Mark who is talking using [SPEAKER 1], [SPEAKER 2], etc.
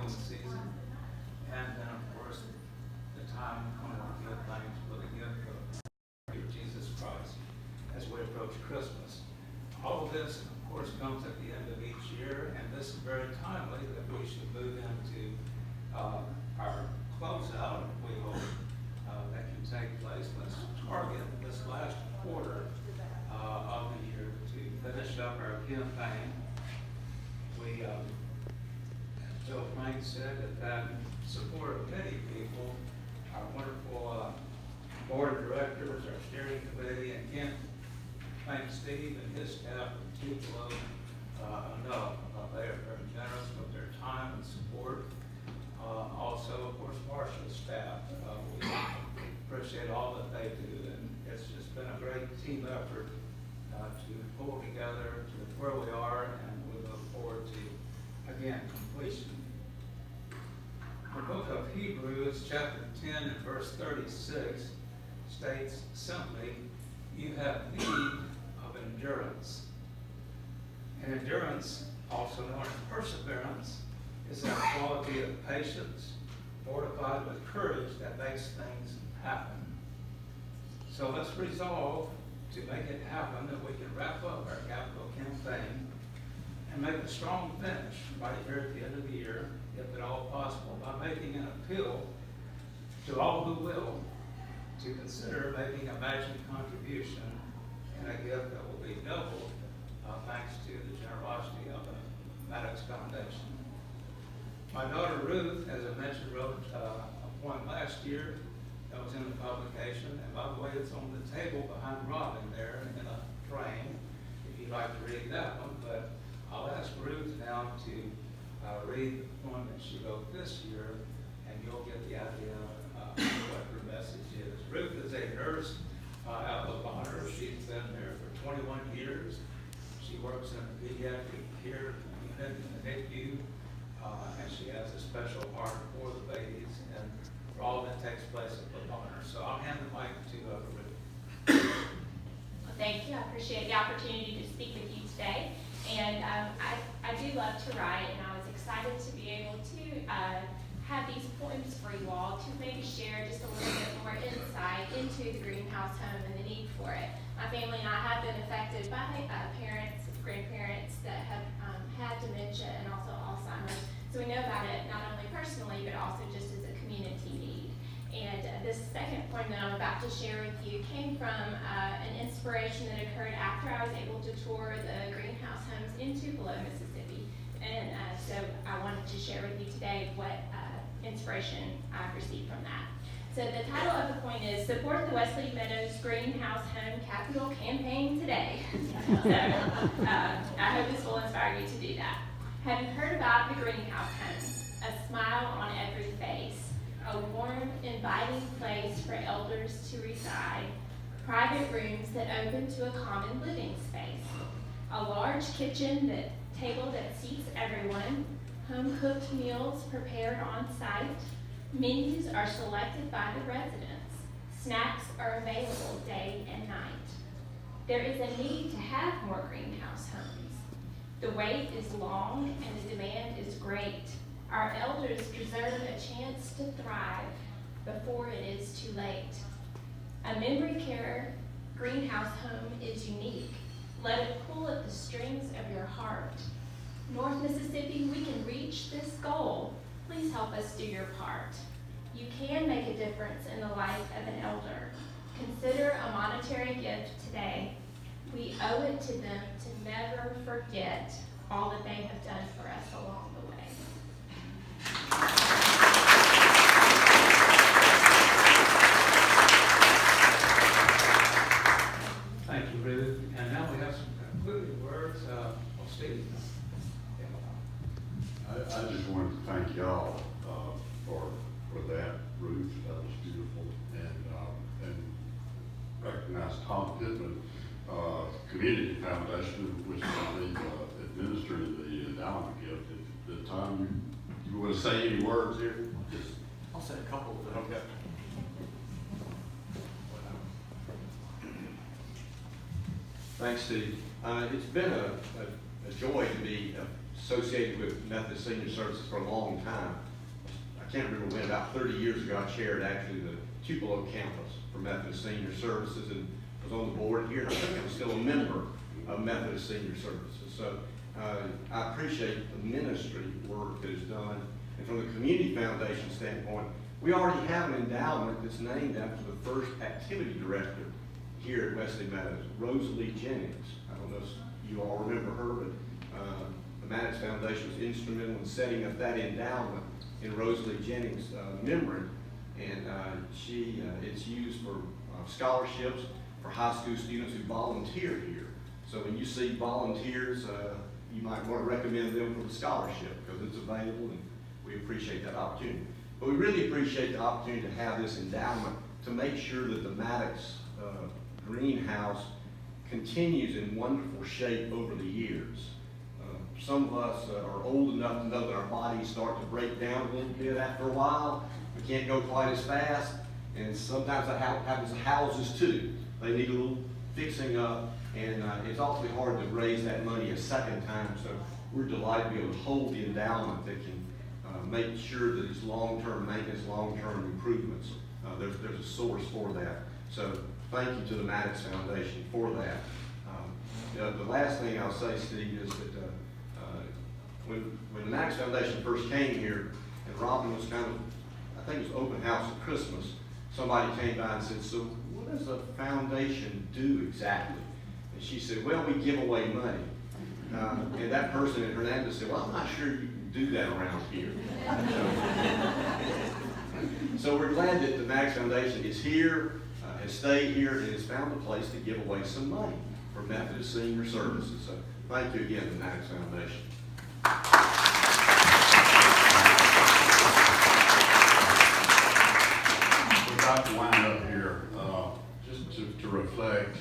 [SPEAKER 1] giving season. And then, of course, the time when we give thanks for the gift of Jesus Christ as we approach Christmas. All of this, of course, comes at the end of each year, and this is very timely that we should move into our closeout, we hope, that can take place. Let's target this last quarter of the year to finish up our campaign. We, as Joe Frank said, have had support of many people, our wonderful board of directors, our steering committee, and can't thank Steve and his staff at Tupelo enough. They are very generous with their time and support. Also, of course, Marcia's staff. We appreciate all that they do, and it's just been a great team effort to pull together to where we are, and we look forward to, again, completion. The book of Hebrews, chapter 10 and verse 36, states simply, you have need of endurance. And endurance, also known as perseverance, is that quality of patience fortified with courage that makes things happen. So let's resolve to make it happen, that we can wrap up our capital campaign and make a strong finish right here at the end of the year, if at all possible, by making an appeal to all who will to consider making a matching contribution and a gift that will be doubled thanks to the generosity of the Maddox Foundation. My daughter Ruth, as I mentioned, wrote a poem last year that was in the publication, and by the way, it's on the table behind Robin there in a frame, if you'd like to read that one. But I'll ask Ruth now to read the poem that she wrote this year, and you'll get the idea of what her message is. Ruth is a nurse out of Bonner. She's been there for 21 years. She works in the pediatric care unit in the NICU, and she has a special heart for the babies and for all that takes place at the Bonner. So I'll hand the mic to Ruth.
[SPEAKER 2] Well, thank you. I appreciate the opportunity to speak with you today. And I do love to write, and I was excited to be able to have these poems for you all to maybe share just a little bit more insight into the greenhouse home and the need for it. My family and I have been affected by parents, grandparents that have had dementia and also Alzheimer's. So we know about it not only personally, but also just as a community need. And this second poem that I'm about to share with you came from an inspiration that occurred after I was able to tour the greenhouse homes in Tupelo, Mississippi. And so I wanted to share with you today what inspiration I've received from that. So the title of the poem is Support the Wesley Meadows Greenhouse Home Capital Campaign Today. So I hope this will inspire you to do that. Have you heard about the greenhouse homes? A smile on every face, a warm, inviting place for elders to reside, private rooms that open to a common living space, a large kitchen table that seats everyone, home-cooked meals prepared on site, menus are selected by the residents, snacks are available day and night. There is a need to have more greenhouse homes. The wait is long and the demand is great. Our elders deserve a chance to thrive before it is too late. A memory care greenhouse home is unique. Let it pull at the strings of your heart. North Mississippi, we can reach this goal. Please help us do your part. You can make a difference in the life of an elder. Consider a monetary gift today. We owe it to them to never forget all that they have done for us along the way.
[SPEAKER 1] Thank you, Ruth. And now we have some concluding words. Steve.
[SPEAKER 3] I just wanted to thank y'all for that, Ruth. That was beautiful, and recognize Tom Pittman Community Foundation, which is the administering the endowment gift. At the time, you want to say any words here?
[SPEAKER 4] I'll say a couple of them.
[SPEAKER 3] Okay.
[SPEAKER 4] Thanks, Steve. It's been a a joy to be associated with Methodist Senior Services for a long time. I can't remember when, about 30 years ago, I chaired actually the Tupelo campus for Methodist Senior Services and was on the board here. And I think I'm still a member of Methodist Senior Services. So I appreciate the ministry work that is done. And from the Community Foundation standpoint, we already have an endowment that's named after the first activity director here at Wesley Meadows, Rosalie Jennings. I don't know if you all remember her, but the Maddox Foundation was instrumental in setting up that endowment in Rosalie Jennings' memory. And it's used for scholarships for high school students who volunteer here. So when you see volunteers, you might want to recommend them for the scholarship because it's available, and we appreciate that opportunity. But we really appreciate the opportunity to have this endowment to make sure that the Maddox greenhouse continues in wonderful shape over the years. Some of us are old enough to know that our bodies start to break down a little bit after a while. We can't go quite as fast, and sometimes that happens to houses too. They need a little fixing up, and it's awfully hard to raise that money a second time, so we're delighted to be able to hold the endowment that can make sure that it's long-term maintenance, long-term improvements. There's a source for that. So thank you to the Maddox Foundation for that. The last thing I'll say, Steve, is that when the Maddox Foundation first came here, and Robin was kind of, I think it was open house at Christmas, somebody came by and said, so what does a foundation do exactly? And she said, well, we give away money. And that person in Hernandez said, well, I'm not sure you can do that around here. So we're glad that the Maddox Foundation is here, has stayed here, and has found a place to give away some money for Methodist Senior Services. So thank you again to the Maddox Foundation.
[SPEAKER 3] We're about to wind up here, just to reflect